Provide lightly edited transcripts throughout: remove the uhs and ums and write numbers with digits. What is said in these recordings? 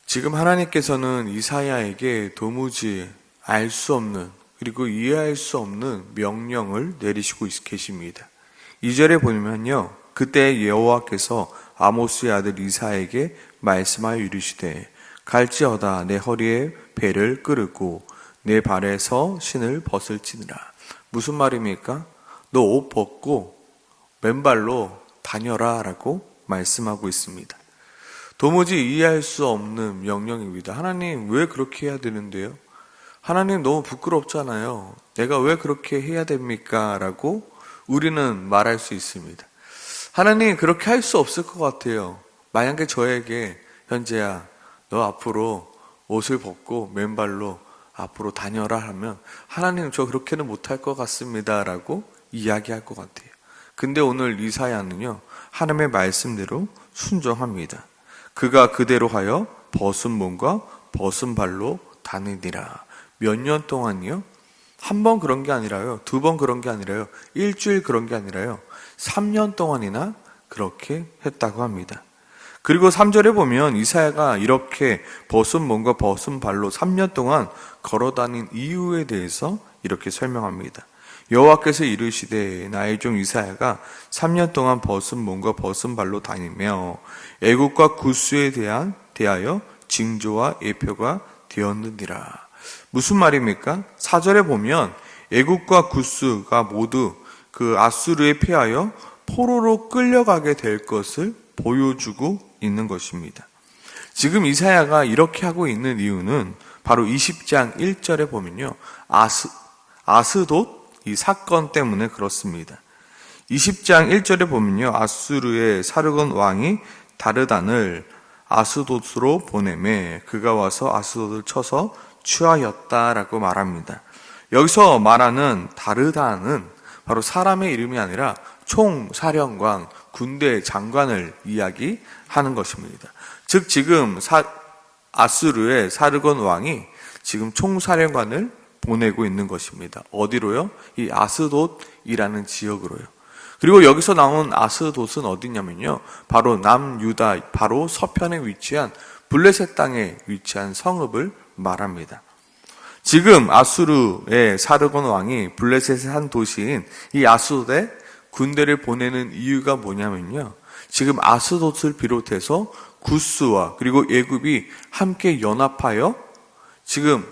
지금 하나님께서는 이사야에게 도무지 알 수 없는 그리고 이해할 수 없는 명령을 내리시고 계십니다. 2절에 보면요, 그때 여호와께서 아모스의 아들 이사야에게 말씀하여 이르시되 갈지어다 내 허리에 배를 끄르고 내 발에서 신을 벗을지니라. 무슨 말입니까? 너 옷 벗고 맨발로 다녀라 라고 말씀하고 있습니다. 도무지 이해할 수 없는 명령입니다. 하나님 왜 그렇게 해야 되는데요? 하나님 너무 부끄럽잖아요. 내가 왜 그렇게 해야 됩니까? 라고 우리는 말할 수 있습니다. 하나님 그렇게 할 수 없을 것 같아요. 만약에 저에게 현재야 너 앞으로 옷을 벗고 맨발로 앞으로 다녀라 하면 하나님 저 그렇게는 못할 것 같습니다 라고 이야기할 것 같아요. 근데 오늘 이사야는요, 하나님의 말씀대로 순종합니다. 그가 그대로 하여 벗은 몸과 벗은 발로 다니니라. 몇 년 동안이요? 한 번 그런 게 아니라요, 두 번 그런 게 아니라요, 일주일 그런 게 아니라요, 3년 동안이나 그렇게 했다고 합니다. 그리고 3절에 보면 이사야가 이렇게 벗은 몸과 벗은 발로 3년 동안 걸어다닌 이유에 대해서 이렇게 설명합니다. 여호와께서 이르시되 나의 종 이사야가 3년 동안 벗은 몸과 벗은 발로 다니며 애굽과 구스에 대하여 징조와 예표가 되었느니라. 무슨 말입니까? 4절에 보면 애굽과 구스가 모두 그 아수르에 패하여 포로로 끌려가게 될 것을 보여주고 있는 것입니다. 지금 이사야가 이렇게 하고 있는 이유는 바로 20장 1절에 보면요, 아스돗 이 사건 때문에 그렇습니다. 20장 1절에 보면요, 아수르의 사르곤 왕이 다르단을 아스돗으로 보내매 그가 와서 아스돗을 쳐서 취하였다라고 말합니다. 여기서 말하는 다르단은 바로 사람의 이름이 아니라 총사령관, 군대 장관을 이야기하는 것입니다. 즉 지금 아수르의 사르곤 왕이 지금 총사령관을 보내고 있는 것입니다. 어디로요? 이 아스돗이라는 지역으로요. 그리고 여기서 나온 아스돗은 어디냐면요, 바로 남유다, 바로 서편에 위치한 블레셋 땅에 위치한 성읍을 말합니다. 지금 아수르의 사르곤 왕이 블레셋의 한 도시인 이 아스돗에 군대를 보내는 이유가 뭐냐면요, 지금 아스돗을 비롯해서 구스와 그리고 애굽이 함께 연합하여 지금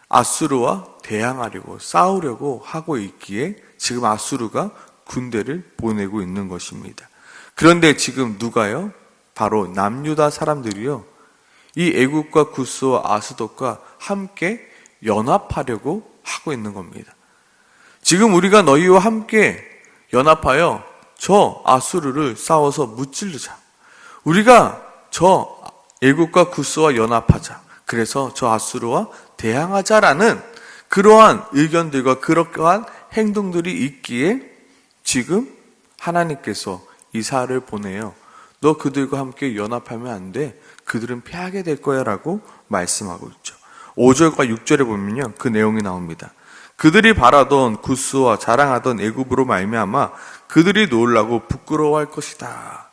아수르와 대항하려고 싸우려고 하고 있기에 지금 아수르가 군대를 보내고 있는 것입니다. 그런데 지금 누가요? 바로 남유다 사람들이요, 이 애굽과 구스와 아스돗과 함께 연합하려고 하고 있는 겁니다. 지금 우리가 너희와 함께 연합하여 저 아수르를 싸워서 무찌르자. 우리가 저 애굽과 구스와 연합하자. 그래서 저 아수르와 대항하자라는 그러한 의견들과 그러한 행동들이 있기에 지금 하나님께서 이사야를 보내요. 너 그들과 함께 연합하면 안 돼. 그들은 패하게 될 거야 라고 말씀하고 있죠. 5절과 6절에 보면요, 그 내용이 나옵니다. 그들이 바라던 구스와 자랑하던 애굽으로 말미암아 그들이 놀라고 부끄러워할 것이다.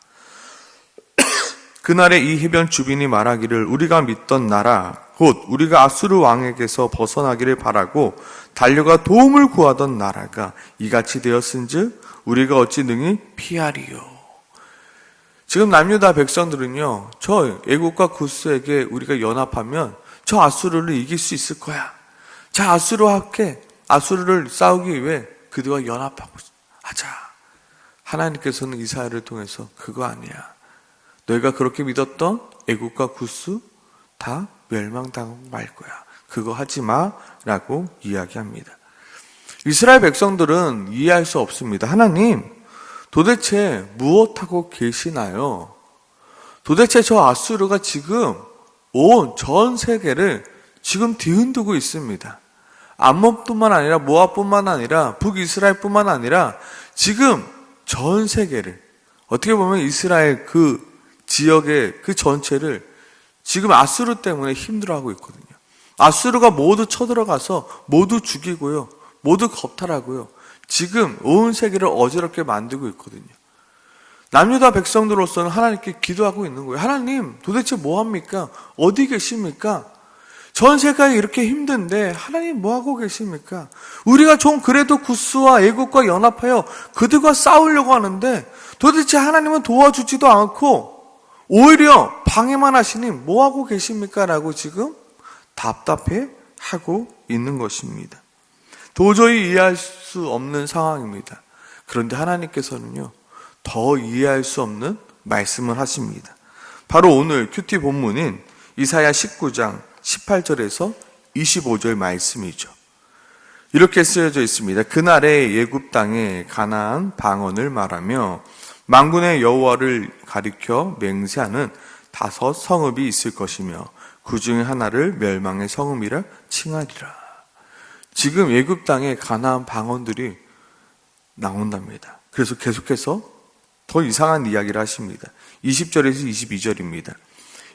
그날에 이 해변 주민이 말하기를 우리가 믿던 나라 곧 우리가 아수르 왕에게서 벗어나기를 바라고 달려가 도움을 구하던 나라가 이같이 되었은즉 우리가 어찌 능히 피하리요. 지금 남유다 백성들은요, 저 애굽과 구스에게 우리가 연합하면 저 아수르를 이길 수 있을 거야. 자, 아수르를 싸우기 위해 그들과 연합하고 하자. 하나님께서는 이사야를 통해서 그거 아니야. 너희가 그렇게 믿었던 애굽과 구스 다 멸망당하고 말 거야. 그거 하지 마 라고 이야기합니다. 이스라엘 백성들은 이해할 수 없습니다. 하나님 도대체 무엇하고 계시나요? 도대체 저 아수르가 지금 온 전 세계를 지금 뒤흔들고 있습니다. 암몬뿐만 아니라 모압뿐만 아니라 북이스라엘뿐만 아니라 지금 전 세계를, 어떻게 보면 이스라엘 그 지역의 그 전체를 지금 아수르 때문에 힘들어하고 있거든요. 아수르가 모두 쳐들어가서 모두 죽이고요, 모두 겁탈하고요, 지금 온 세계를 어지럽게 만들고 있거든요. 남유다 백성들로서는 하나님께 기도하고 있는 거예요. 하나님, 도대체 뭐 합니까? 어디 계십니까? 전 세상이 이렇게 힘든데 하나님 뭐 하고 계십니까? 우리가 좀 그래도 구스와 애국과 연합하여 그들과 싸우려고 하는데 도대체 하나님은 도와주지도 않고 오히려 방해만 하시니 뭐 하고 계십니까? 라고 지금 답답해 하고 있는 것입니다. 도저히 이해할 수 없는 상황입니다. 그런데 하나님께서는요, 더 이해할 수 없는 말씀을 하십니다. 바로 오늘 큐티 본문인 이사야 19장 18절에서 25절 말씀이죠. 이렇게 쓰여져 있습니다. 그날에 예굽 땅에 가나안 방언을 말하며 만군의 여호와를 가리켜 맹세하는 5 성읍이 있을 것이며 그 중에 하나를 멸망의 성읍이라 칭하리라. 지금 예굽 땅에 가나안 방언들이 나온답니다. 그래서 계속해서 더 이상한 이야기를 하십니다. 20절에서 22절입니다.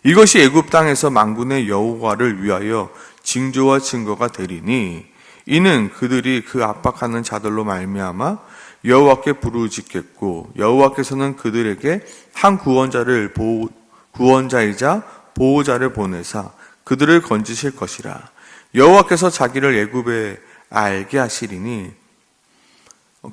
이것이 애굽 땅에서 만군의 여호와를 위하여 징조와 증거가 되리니 이는 그들이 그 압박하는 자들로 말미암아 여호와께 부르짖겠고 여호와께서는 그들에게 한 구원자이자 보호자를 보내사 그들을 건지실 것이라. 여호와께서 자기를 애굽에 알게 하시리니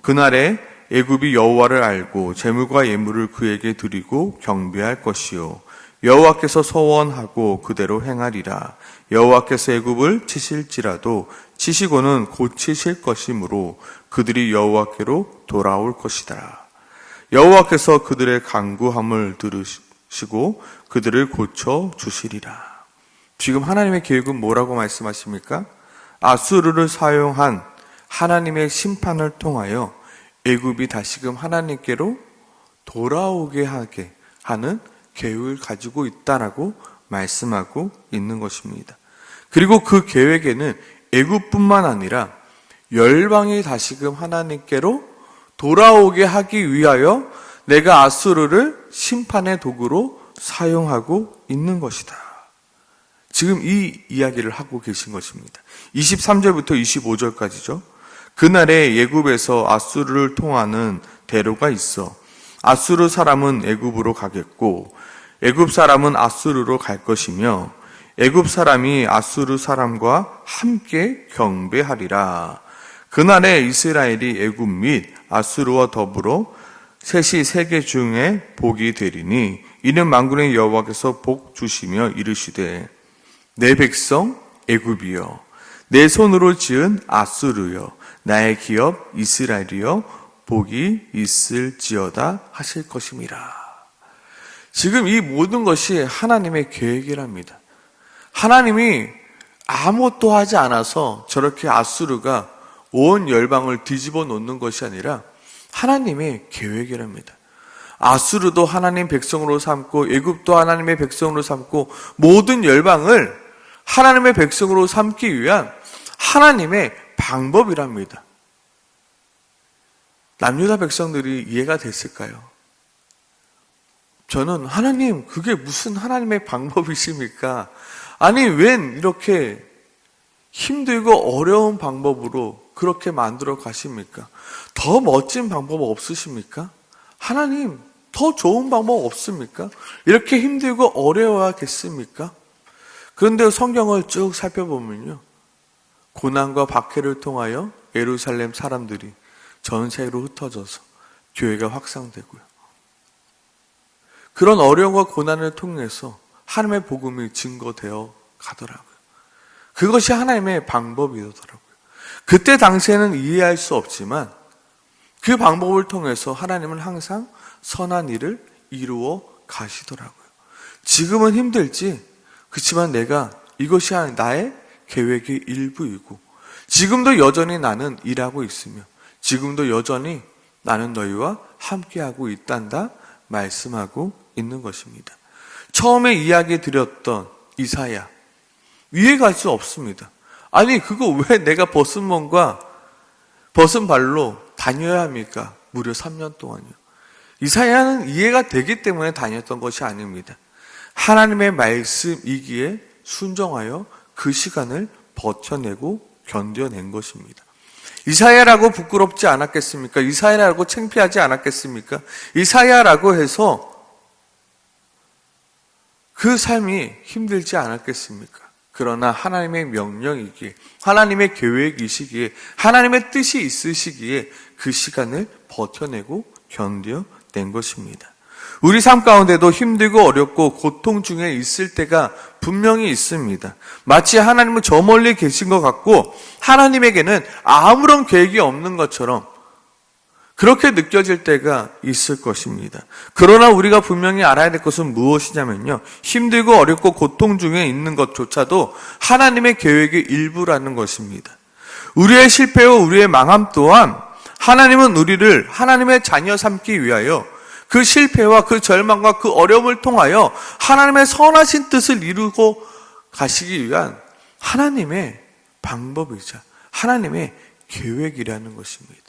그날에 애굽이 여호와를 알고 재물과 예물을 그에게 드리고 경배할 것이요 여호와께서 소원하고 그대로 행하리라. 여호와께서 애굽을 치실지라도 치시고는 고치실 것이므로 그들이 여호와께로 돌아올 것이다. 여호와께서 그들의 간구함을 들으시고 그들을 고쳐 주시리라. 지금 하나님의 계획은 뭐라고 말씀하십니까? 아수르를 사용한 하나님의 심판을 통하여 애굽이 다시금 하나님께로 돌아오게 하게 하는 계획을 가지고 있다라고 말씀하고 있는 것입니다. 그리고 그 계획에는 애굽뿐만 아니라 열방이 다시금 하나님께로 돌아오게 하기 위하여 내가 아수르를 심판의 도구로 사용하고 있는 것이다. 지금 이 이야기를 하고 계신 것입니다. 23절부터 25절까지죠. 그날에 애굽에서 아수르를 통하는 대로가 있어 아수르 사람은 애굽으로 가겠고 애굽 사람은 아수르로 갈 것이며 애굽 사람이 아수르 사람과 함께 경배하리라. 그날에 이스라엘이 애굽 및 아수르와 더불어 셋이 세계 중에 복이 되리니 이는 만군의 여호와께서 복 주시며 이르시되 내 백성 애굽이여 내 손으로 지은 아수르여 나의 기업 이스라엘이여 복이 있을지어다 하실 것임이라. 지금 이 모든 것이 하나님의 계획이랍니다. 하나님이 아무것도 하지 않아서 저렇게 아수르가 온 열방을 뒤집어 놓는 것이 아니라 하나님의 계획이랍니다. 아수르도 하나님 백성으로 삼고 애굽도 하나님의 백성으로 삼고 모든 열방을 하나님의 백성으로 삼기 위한 하나님의 방법이랍니다. 남유다 백성들이 이해가 됐을까요? 저는 하나님 그게 무슨 하나님의 방법이십니까? 아니 웬 이렇게 힘들고 어려운 방법으로 그렇게 만들어 가십니까? 더 멋진 방법 없으십니까? 하나님 더 좋은 방법 없습니까? 이렇게 힘들고 어려워야겠습니까? 그런데 성경을 쭉 살펴보면요, 고난과 박해를 통하여 예루살렘 사람들이 전 세계로 흩어져서 교회가 확산되고요, 그런 어려움과 고난을 통해서 하나님의 복음이 증거되어 가더라고요. 그것이 하나님의 방법이더라고요. 그때 당시에는 이해할 수 없지만 그 방법을 통해서 하나님은 항상 선한 일을 이루어 가시더라고요. 지금은 힘들지, 그렇지만 내가 이것이 나의 계획의 일부이고 지금도 여전히 나는 일하고 있으며 지금도 여전히 나는 너희와 함께하고 있단다 말씀하고 있는 것입니다. 처음에 이야기 드렸던 이사야, 이해갈 수 없습니다. 아니 그거 왜 내가 벗은 몸과 벗은 발로 다녀야 합니까? 무려 3년 동안요. 이사야는 이해가 되기 때문에 다녔던 것이 아닙니다. 하나님의 말씀이기에 순종하여 그 시간을 버텨내고 견뎌낸 것입니다. 이사야라고 부끄럽지 않았겠습니까? 이사야라고 창피하지 않았겠습니까? 이사야라고 해서 그 삶이 힘들지 않았겠습니까? 그러나 하나님의 명령이기에, 하나님의 계획이시기에, 하나님의 뜻이 있으시기에 그 시간을 버텨내고 견뎌낸 것입니다. 우리 삶 가운데도 힘들고 어렵고 고통 중에 있을 때가 분명히 있습니다. 마치 하나님은 저 멀리 계신 것 같고 하나님에게는 아무런 계획이 없는 것처럼 그렇게 느껴질 때가 있을 것입니다. 그러나 우리가 분명히 알아야 될 것은 무엇이냐면요, 힘들고 어렵고 고통 중에 있는 것조차도 하나님의 계획의 일부라는 것입니다. 우리의 실패와 우리의 망함 또한 하나님은 우리를 하나님의 자녀 삼기 위하여 그 실패와 그 절망과 그 어려움을 통하여 하나님의 선하신 뜻을 이루고 가시기 위한 하나님의 방법이자 하나님의 계획이라는 것입니다.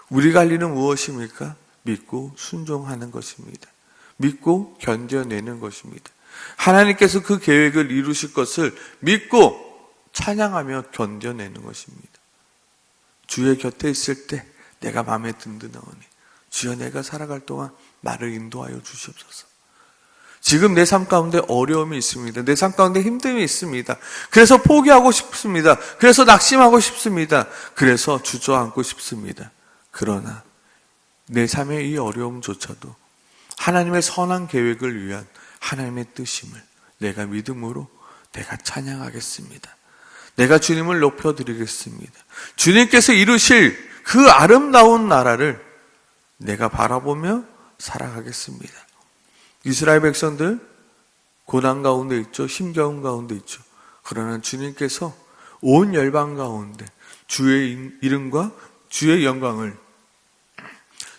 우리가 할 일은 무엇입니까? 믿고 순종하는 것입니다. 믿고 견뎌내는 것입니다. 하나님께서 그 계획을 이루실 것을 믿고 찬양하며 견뎌내는 것입니다. 주의 곁에 있을 때 내가 마음에 든든하오니 주여 내가 살아갈 동안 나를 인도하여 주시옵소서. 지금 내 삶 가운데 어려움이 있습니다. 내 삶 가운데 힘듦이 있습니다. 그래서 포기하고 싶습니다. 그래서 낙심하고 싶습니다. 그래서 주저앉고 싶습니다. 그러나 내 삶의 이 어려움조차도 하나님의 선한 계획을 위한 하나님의 뜻임을 내가 믿음으로 내가 찬양하겠습니다. 내가 주님을 높여드리겠습니다. 주님께서 이루실 그 아름다운 나라를 내가 바라보며 살아가겠습니다. 이스라엘 백성들 고난 가운데 있죠. 힘겨운 가운데 있죠. 그러나 주님께서 온 열방 가운데 주의 이름과 주의 영광을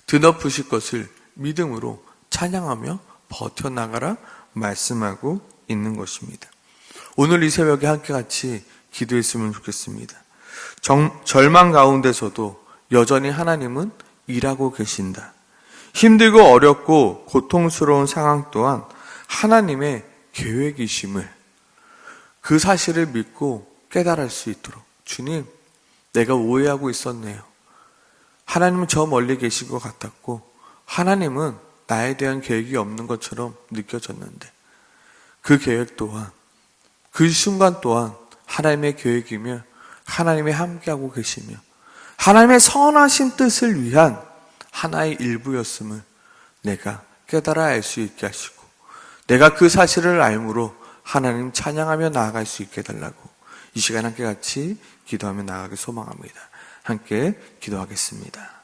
드높으실 것을 믿음으로 찬양하며 버텨나가라 말씀하고 있는 것입니다. 오늘 이 새벽에 함께 같이 기도했으면 좋겠습니다. 절망 가운데서도 여전히 하나님은 일하고 계신다. 힘들고 어렵고 고통스러운 상황 또한 하나님의 계획이심을, 그 사실을 믿고 깨달을 수 있도록, 주님, 내가 오해하고 있었네요. 하나님은 저 멀리 계신 것 같았고 하나님은 나에 대한 계획이 없는 것처럼 느껴졌는데 그 계획 또한, 그 순간 또한 하나님의 계획이며 하나님이 함께하고 계시며 하나님의 선하신 뜻을 위한 하나의 일부였음을 내가 깨달아 알 수 있게 하시고 내가 그 사실을 알므로 하나님 찬양하며 나아갈 수 있게 해달라고 이 시간 함께 같이 기도하며 나아가길 소망합니다. 함께 기도하겠습니다.